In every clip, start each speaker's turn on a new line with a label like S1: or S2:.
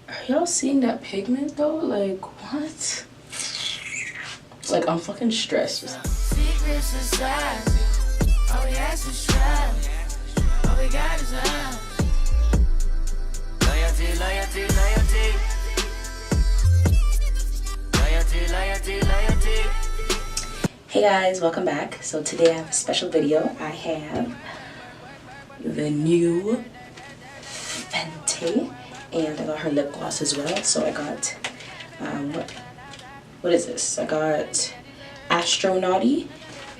S1: Are y'all seeing that pigment though? Like, what? Like, I'm fucking stressed. Secret society. All we ask is try. All we got is loyalty, loyalty, loyalty. Loyalty, loyalty, loyalty. Hey guys, welcome back. So today I have a special video. I have the new FENTY, and I got her lip gloss as well. So I got what is this? I got Astronauty,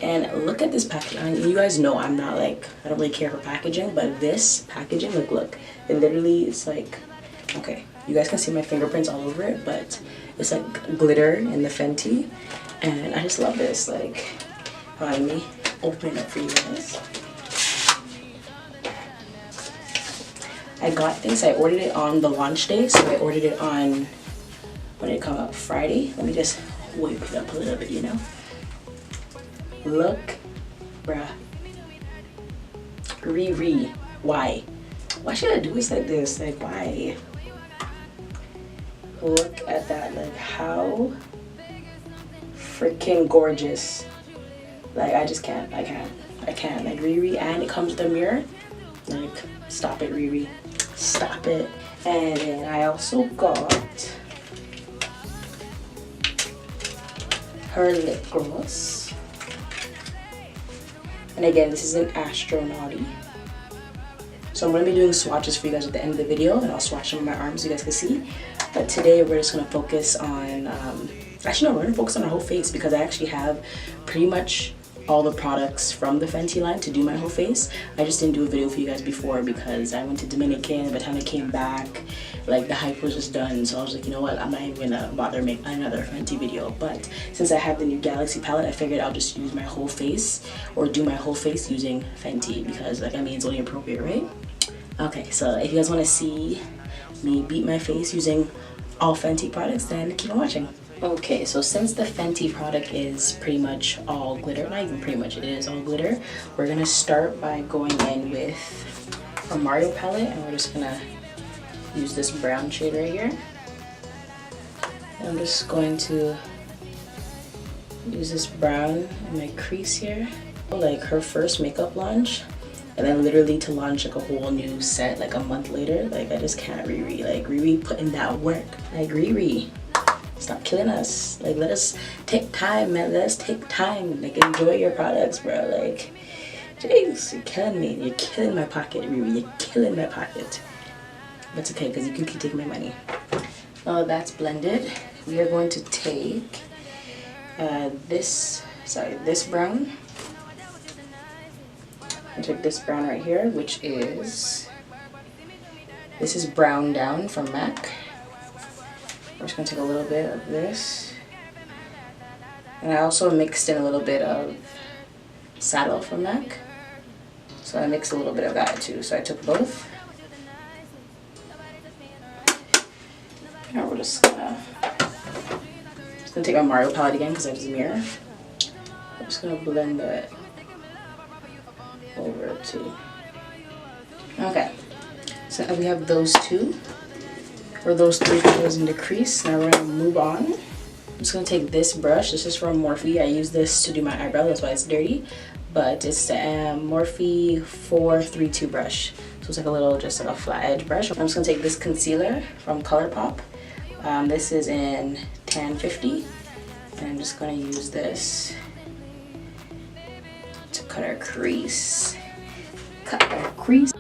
S1: and look at this packaging. You guys know I'm not like, I don't really care for packaging, but this packaging, look, it literally is like, okay, you guys can see my fingerprints all over it, but it's like glitter in the FENTY, and I just love this. Like, let me open it up for you guys. I got this, I ordered it on the launch day, so I ordered it on, when did it come out? Friday. Let me just wipe it up a little bit, you know? Look, bruh. Riri, why? Why should I do this like this? Like, why? Look at that, like, how freaking gorgeous. Like, I just can't, I can't. Like, Riri, and it comes with a mirror. Like, stop it, Riri. Stop it. And then I also got her lip gloss. And again, this is an Astronauty. So I'm going to be doing swatches for you guys at the end of the video, and I'll swatch them on my arms so you guys can see. But today we're just going to focus on, actually no, we're going to focus on our whole face, because I actually have pretty much all the products from the FENTY line to do my whole face. I just didn't do a video for you guys before because I went to Dominican. By the time I came back, like, the hype was just done, so I was like, you know what, I'm not even gonna bother make another FENTY video. But since I have the new Galaxy palette, I figured I'll just use my whole face, or do my whole face using FENTY, because, like, I mean, it's only appropriate, right? Okay, so if you guys want to see me beat my face using all FENTY products, then keep on watching. Okay, so since the FENTY product is pretty much all glitter, not even pretty much, it is all glitter, we're gonna start by going in with a Mario palette, and we're just gonna use this brown shade right here. And I'm just going to use this brown in my crease here. Like her first makeup launch, and then literally to launch like a whole new set like a month later. Like, I just can't. Riri, like, Riri put in that work. Like, Riri, stop killing us. Like, let us take time, man. Let us take time. Like, enjoy your products, bro. Like, jeez, you're killing me. You're killing my pocket, Riri. You're killing my pocket. But it's okay, because you can keep taking my money. Now that's blended, we are going to take this brown. I take this brown right here, which is, this is Brown Down from MAC. We're just gonna take a little bit of this. And I also mixed in a little bit of Saddle from MAC. So I mixed a little bit of that too. So I took both. Now we're just gonna take my Mario palette again, because I have this mirror. I'm just gonna blend that over too. Okay, so we have those two, or those three colors in the crease. Now we're gonna move on. I'm just gonna take this brush. This is from Morphe. I use this to do my eyebrow, that's why it's dirty. But it's the Morphe 432 brush. So it's like a little, just like a flat edge brush. I'm just gonna take this concealer from ColourPop. This is in Tan 50. And I'm just gonna use this to cut our crease. Cut our crease.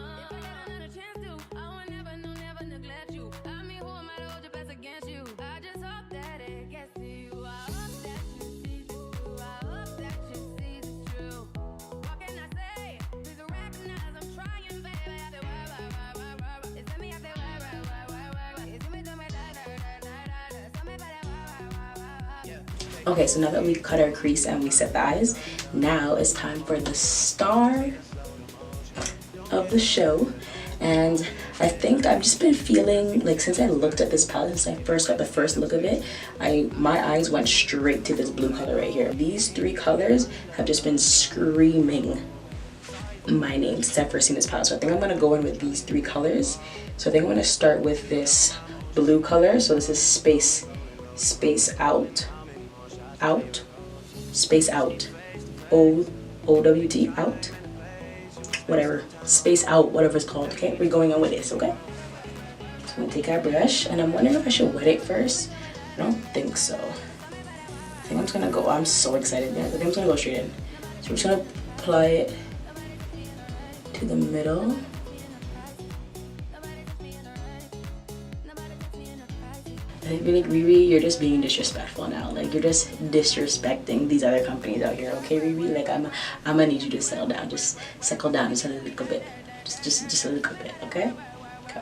S1: Okay, so now that we've cut our crease and we set the eyes, now it's time for the star of the show. And I think I've just been feeling like, since I looked at this palette, since I first got the first look of it, my eyes went straight to this blue color right here. These three colors have just been screaming my name since I've first seen this palette. So I think I'm gonna go in with these three colors. So I think I'm gonna start with this blue color. So this is space out, space out, O-W-T, out, whatever, space out, whatever it's called. Okay, we're going on with this. Okay, so I'm gonna take our brush, and I'm wondering if I should wet it first. I don't think so. I think I'm just gonna go. I'm so excited, guys. I think I'm just gonna go straight in. So we're just gonna apply it to the middle. I feel like Riri, you're just being disrespectful now. Like, you're just disrespecting these other companies out here, okay, Riri? Like, I'm gonna need you to settle down. Just settle down just a little bit. Just a little bit, okay? Okay.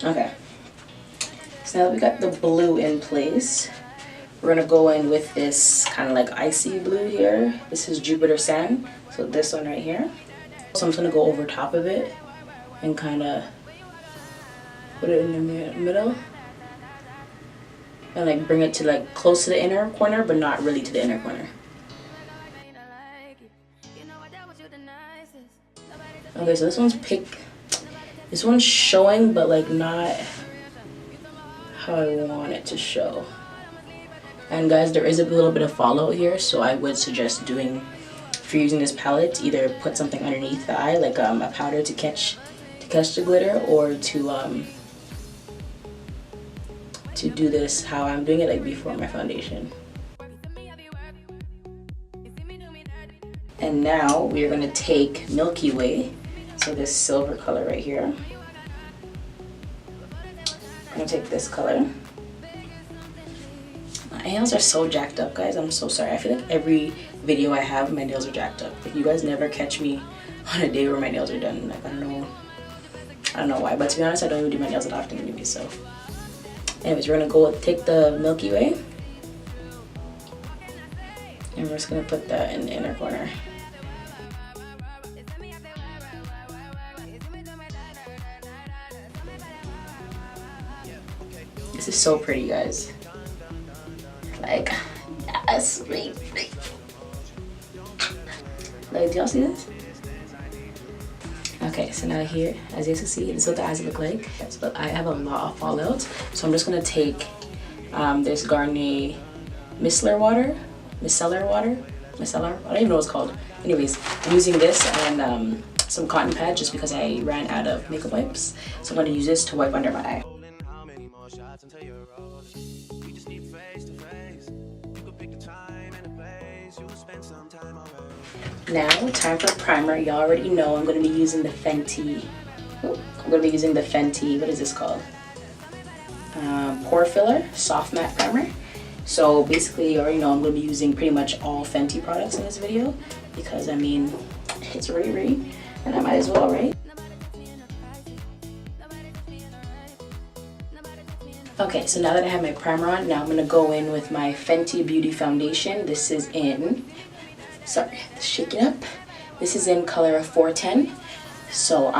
S1: Okay. So now that we got the blue in place, we're gonna go in with this kind of like icy blue here. This is Jupiter Sand. So this one right here. So I'm just gonna go over top of it and kind of put it in the middle and like bring it to like close to the inner corner, but not really to the inner corner. Okay, so this one's showing, but like not how I want it to show. And guys, there is a little bit of fallout here, so I would suggest doing, if you're using this palette, either put something underneath the eye, like a powder to catch the glitter, or to do this how I'm doing it, like before my foundation. And now we are going to take Milky Way, so this silver color right here. I'm going to take this color. My nails are so jacked up, guys. I'm so sorry. I feel like every video I have, my nails are jacked up. Like, you guys never catch me on a day where my nails are done. Like, I don't know why, but to be honest, I don't even do my nails that often anyway. So anyways, we're gonna take the Milky Way, and we're just gonna put that in the inner corner. This is so pretty, guys. Like, yes, like, do y'all see this? Okay, so now here, as you can see, this is what the eyes look like. So I have a lot of fallout, so I'm just gonna take this Garnier micellar water. I don't even know what it's called. Anyways, I'm using this and some cotton pad just because I ran out of makeup wipes. So I'm gonna use this to wipe under my eye. Now, time for primer. You already know I'm going to be using the Fenty. What is this called? Pore Filler Soft Matte Primer. So basically, you already know I'm going to be using pretty much all Fenty products in this video because, I mean, it's Riri, and I might as well, right? Okay, so now that I have my primer on, now I'm going to go in with my Fenty Beauty Foundation. This is in... Sorry, let's shake it up. This is in color 410. So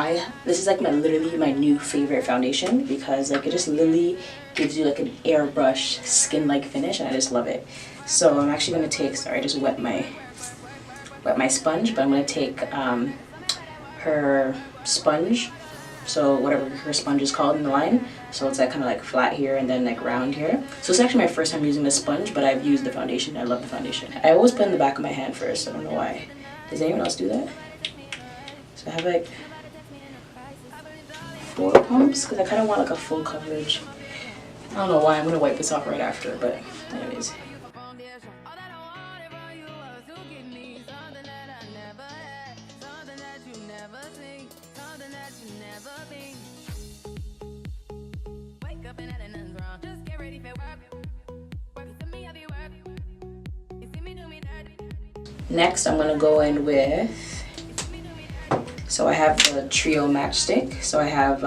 S1: this is like literally my new favorite foundation because like it just literally gives you like an airbrush skin-like finish, and I just love it. So I'm actually gonna take, sorry, I just wet my sponge, but I'm gonna take her sponge. So whatever her sponge is called in the line. So it's like kind of like flat here and then like round here. So it's actually my first time using the sponge, but I've used the foundation. I love the foundation. I always put it in the back of my hand first. I don't know why. Does anyone else do that? So I have like 4 pumps because I kind of want like a full coverage. I don't know why. I'm going to wipe this off right after, but anyways. Next, I'm gonna go in with, so I have the Trio Matchstick. So I have,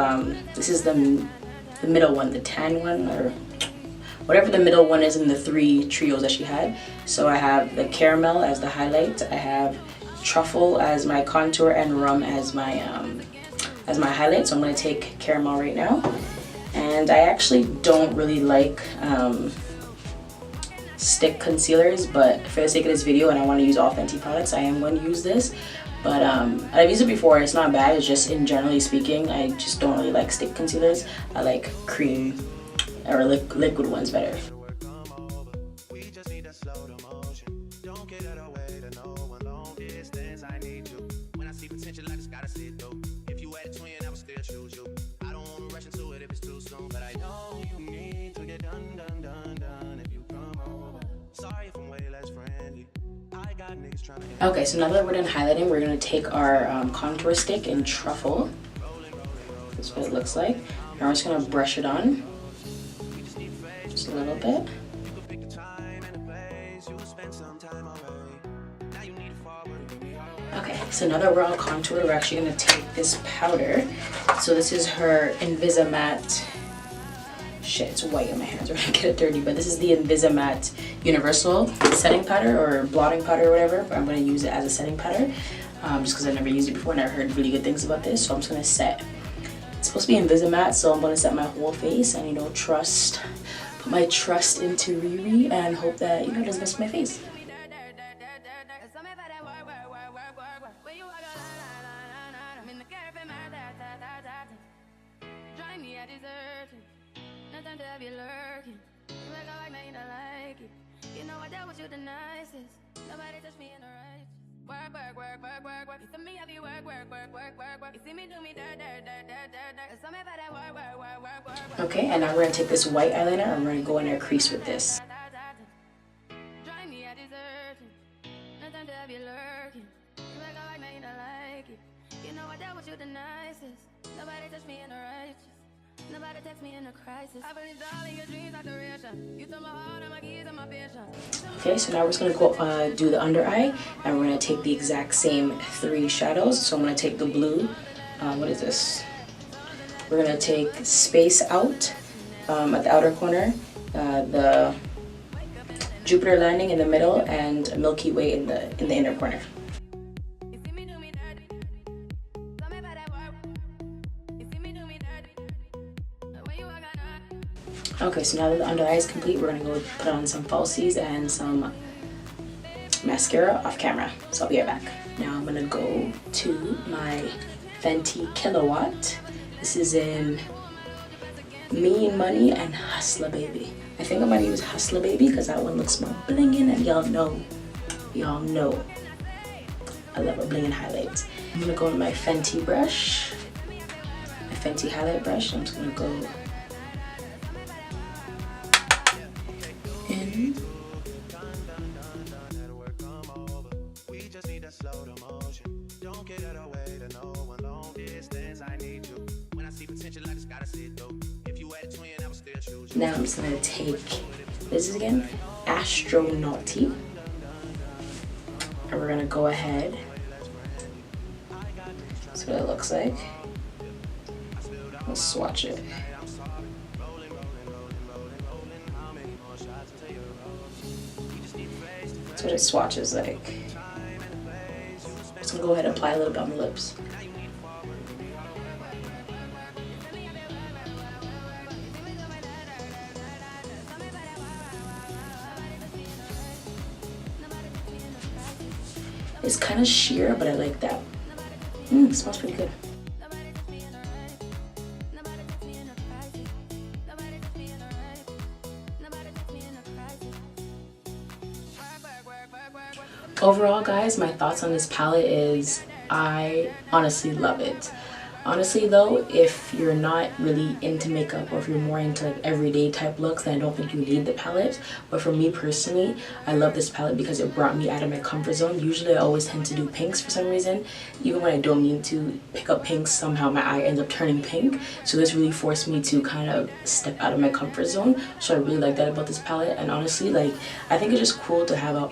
S1: this is the middle one, the tan one, or whatever the middle one is in the 3 trios that she had. So I have the Caramel as the highlight, I have Truffle as my contour, and Rum as my highlight. So I'm gonna take Caramel right now. And I actually don't really like stick concealers, but for the sake of this video and I want to use all Fenty products, I am going to use this. But I've used it before. It's not bad. It's just, in generally speaking, I just don't really like stick concealers. I like cream or liquid ones better. Okay, so now that we're done highlighting, we're gonna take our contour stick and truffle. This is what it looks like. Now we're just gonna brush it on just a little bit. Okay, so now that we're all contoured, we're actually gonna take this powder. So this is her Invisimatte. Shit, it's white in my hands. We're gonna get it dirty, but this is the Invisimatte Universal setting powder or blotting powder or whatever. But I'm gonna use it as a setting powder, just because I've never used it before and I've heard really good things about this. So I'm just gonna set. It's supposed to be Invisimatte, so I'm gonna set my whole face and, you know, put my trust into Riri and hope that, you know, it doesn't mess with my face. Okay, and now we're gonna take this white eyeliner and we're gonna go in our crease with this. Okay, so now we're just gonna go do the under eye, and we're gonna take the exact same 3 shadows. So I'm gonna take the blue. What is this? We're gonna take Space Out at the outer corner, the Jupiter Landing in the middle, and Milky Way in the inner corner. Okay, so now that the under eye is complete, we're gonna go put on some falsies and some mascara off camera. So I'll be right back. Now I'm gonna go to my Fenty Kilowatt. This is in Mean Money and Hustler Baby. I think I'm gonna use Hustler Baby because that one looks more blingin', and y'all know I love a blingin' highlight. I'm gonna go with my Fenty brush, my Fenty highlight brush. I'm just gonna go in. Now I'm just gonna take, this is again, Astronauty. And we're gonna go ahead. That's what it looks like. Let's swatch it. That's what it swatches like. Just gonna go ahead and apply a little bit on the lips. It's kind of sheer, but I like that. It smells pretty good. Overall, guys, my thoughts on this palette is I honestly love it. Honestly though, if you're not really into makeup or if you're more into like everyday type looks, then I don't think you need the palette. But for me personally, I love this palette because it brought me out of my comfort zone. Usually I always tend to do pinks for some reason. Even when I don't mean to pick up pinks, somehow my eye ends up turning pink. So this really forced me to kind of step out of my comfort zone. So I really like that about this palette. And honestly, like, I think it's just cool to have a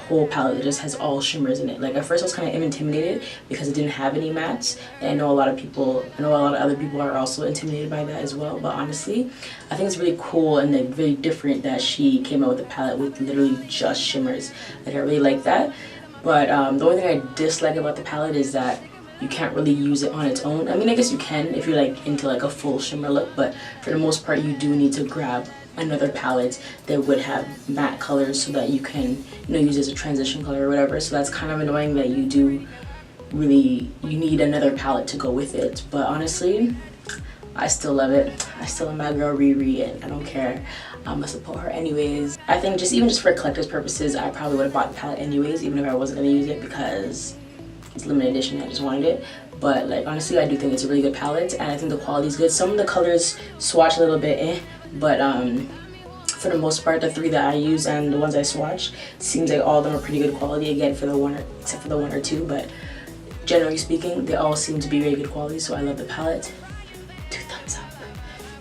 S1: whole palette that just has all shimmers in it. Like at first I was kind of intimidated because it didn't have any mattes, and I know a lot of other people are also intimidated by that as well. But honestly, I think it's really cool and like very different that she came out with a palette with literally just shimmers. Like I really like that. But the only thing I dislike about the palette is that you can't really use it on its own. I mean, I guess you can if you're like into like a full shimmer look, but for the most part you do need to grab another palette that would have matte colors so that you can, you know, use it as a transition color or whatever. So that's kind of annoying that you do really you need another palette to go with it. But honestly, I still love it. I still love my girl Riri, and I don't care. I'm gonna support her anyways. I think even just for collector's purposes, I probably would have bought the palette anyways, even if I wasn't gonna use it because it's limited edition. I just wanted it. But like honestly, I do think it's a really good palette, and I think the quality is good. Some of the colors swatch a little bit, but for the most part, the 3 that I use and the ones I swatch, seems like all of them are pretty good quality. Again, for the except for the 1 or 2, but generally speaking, they all seem to be very good quality. So I love the palette. 2 thumbs up.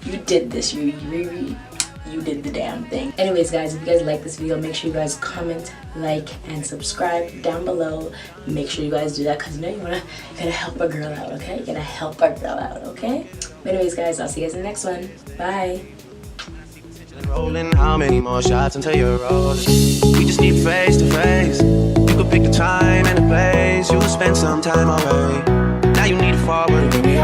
S1: You did this, Riri. You did the damn thing. Anyways, guys, if you guys like this video, make sure you guys comment, like, and subscribe down below. Make sure you guys do that because you know you gotta help a girl out, okay? You gotta help a girl out, okay? But anyways, guys, I'll see you guys in the next one. Bye.
S2: Rolling, how many more shots until you're rolling? We just need face to face. You could pick the time and the place. You'll spend some time away. Now you need to forward, baby.